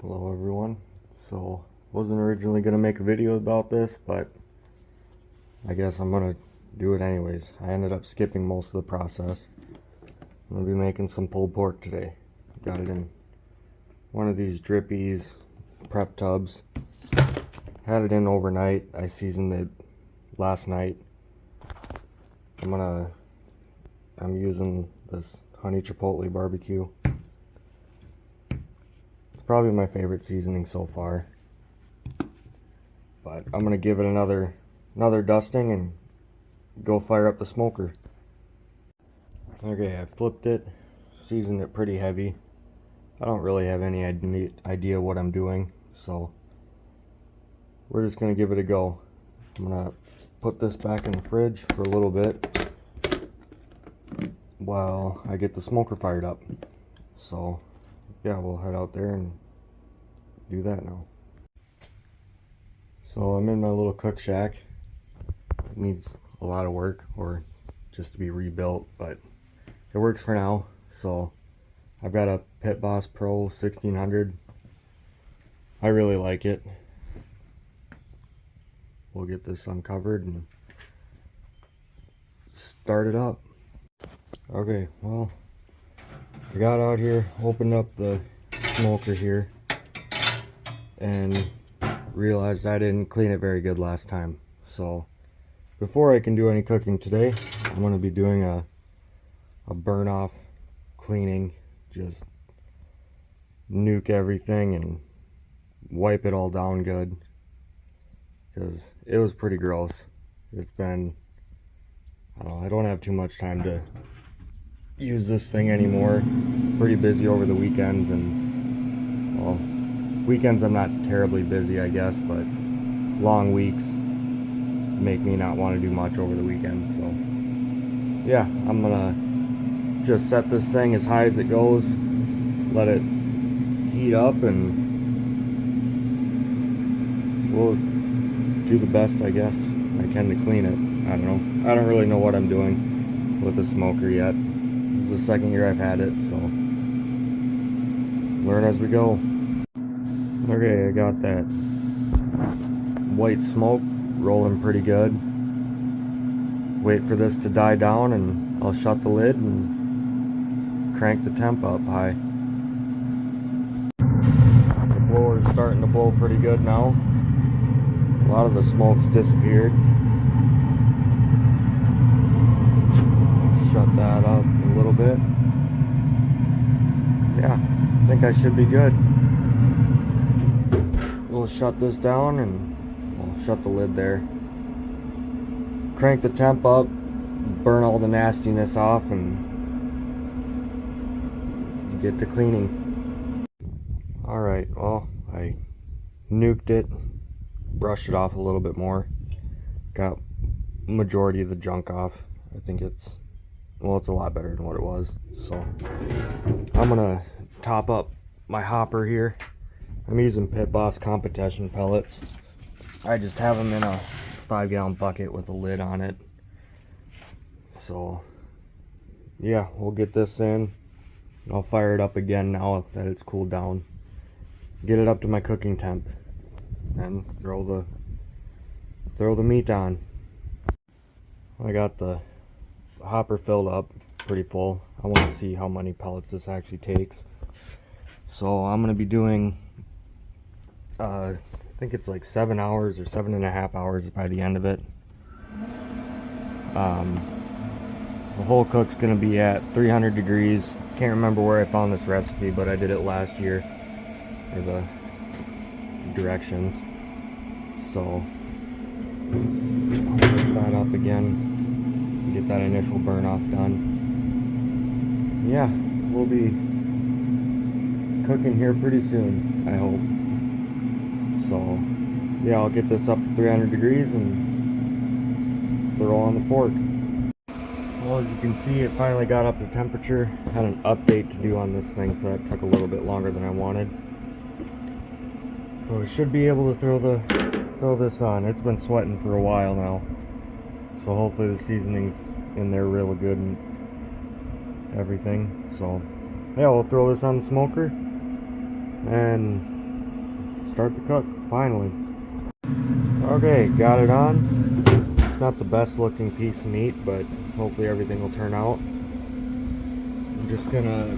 Hello everyone. So, wasn't originally going to make a video about this, but I guess I'm going to do it anyways. I ended up skipping most of the process. I'm going to be making some pulled pork today. Got it in one of these Drippies prep tubs. Had it in overnight. I seasoned it last night. I'm using this honey chipotle barbecue. Probably my favorite seasoning so far, but I'm gonna give it another dusting and go fire up the smoker. Okay, I flipped it, seasoned it pretty heavy. I don't really have any idea what I'm doing, so we're just gonna give it a go. I'm gonna put this back in the fridge for a little bit while I get the smoker fired up. So yeah, we'll head out there and do that now. So I'm in my little cook shack. It needs a lot of work, or just to be rebuilt, but it works for now. So I've got a pitboss Pro 1600. I really like it. We'll get this uncovered and start it up. Okay, well, I got out here, opened up the smoker here, and realized I didn't clean it very good last time. So before I can do any cooking today, I'm going to be doing a burn off cleaning. Just nuke everything and wipe it all down good, because it was pretty gross. It's been, I don't have too much time to use this thing anymore. Pretty busy over the weekends, and well, weekends I'm not terribly busy, I guess, but long weeks make me not want to do much over the weekends. So yeah, I'm gonna just set this thing as high as it goes, let it heat up, and we'll do the best I guess I can to clean it. I don't know. I don't really know what I'm doing with the smoker yet. This is the second year I've had it, so learn as we go. Okay, I got that white smoke rolling pretty good. Wait for this to die down and I'll shut the lid and crank the temp up high. The blower's starting to blow pretty good now. A lot of the smoke's disappeared. Shut that up a little bit. Yeah, I think I should be good. We'll shut this down and we'll shut the lid there. Crank the temp up, burn all the nastiness off, and get to cleaning. Alright, well, I nuked it, brushed it off a little bit more, got majority of the junk off. I think it's a lot better than what it was. So I'm gonna top up my hopper here. I'm using pitboss competition pellets. I just have them in a 5-gallon bucket with a lid on it. So yeah, we'll get this in. I'll fire it up again now that it's cooled down. Get it up to my cooking temp and throw the meat on. I got the hopper filled up pretty full. I want to see how many pellets this actually takes. So I'm going to be doing I think it's like 7 hours or 7.5 hours by the end of it. The whole cook's going to be at 300 degrees. Can't remember where I found this recipe, but I did it last year for the directions. So I'll put that up again, get that initial burn off done. Yeah, we'll be cooking here pretty soon, I hope. So yeah, I'll get this up to 300 degrees and throw on the pork. Well, as you can see, it finally got up to temperature. Had an update to do on this thing, so that took a little bit longer than I wanted. So I should be able to throw this on. It's been sweating for a while now, so hopefully the seasoning's in there really good and everything. So yeah, we'll throw this on the smoker and start the cook, finally. Okay, got it on. It's not the best looking piece of meat, but hopefully everything will turn out. I'm just gonna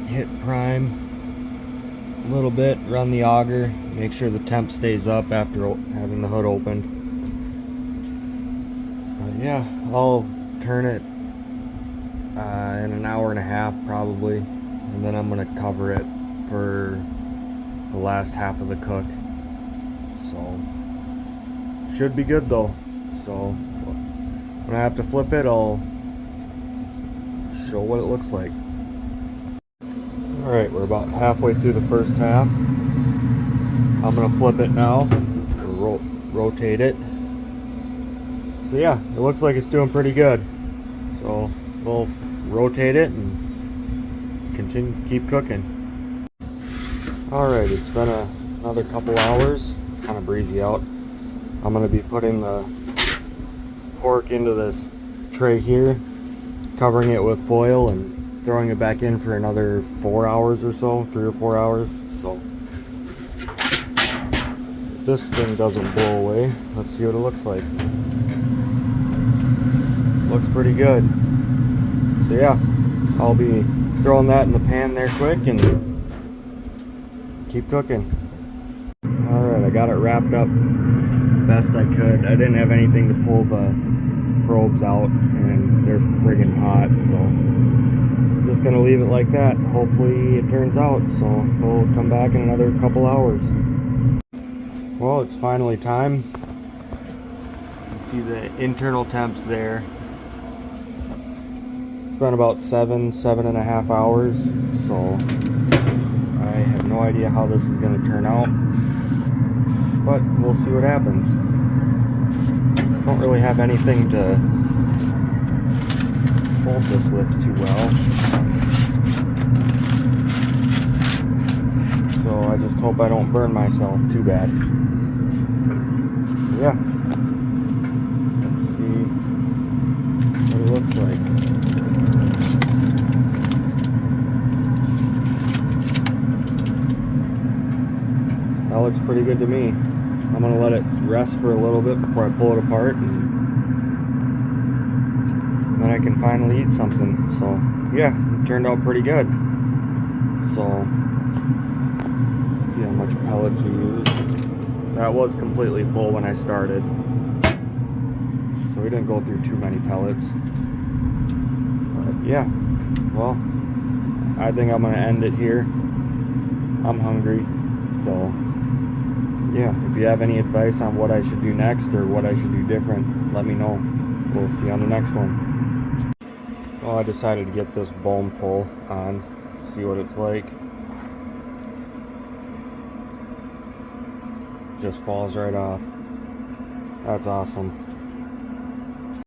hit prime a little bit, run the auger, make sure the temp stays up after having the hood opened. Yeah, I'll turn it in an hour and a half probably, and then I'm gonna cover it for the last half of the cook. So should be good though. So when I have to flip it, I'll show what it looks like. Alright, we're about halfway through the first half. I'm gonna flip it now, rotate it. So yeah, it looks like it's doing pretty good. So we'll rotate it and keep cooking. Alright, it's been another couple hours. It's kind of breezy out. I'm going to be putting the pork into this tray here, covering it with foil and throwing it back in for another 4 hours or so, 3 or 4 hours. So if this thing doesn't blow away, let's see what it looks like. Looks pretty good. So yeah, I'll be throwing that in the pan there quick and keep cooking. Alright, I got it wrapped up best I could. I didn't have anything to pull the probes out, and they're friggin' hot, so I'm just gonna leave it like that. Hopefully it turns out, so we'll come back in another couple hours. Well, it's finally time. You can see the internal temps there. It's been about 7.5 hours, so I have no idea how this is going to turn out, but we'll see what happens. Don't really have anything to bolt this with too well, so I just hope I don't burn myself too bad. Yeah, let's see what it looks like. That looks pretty good to me. I'm going to let it rest for a little bit before I pull it apart, and then I can finally eat something. So yeah, it turned out pretty good. So see how much pellets we used. That was completely full when I started, so we didn't go through too many pellets. But yeah, well, I think I'm going to end it here. I'm hungry, so yeah, if you have any advice on what I should do next or what I should do different, let me know. We'll see you on the next one. Well, I decided to get this bone pull on, see what it's like. Just falls right off. That's awesome.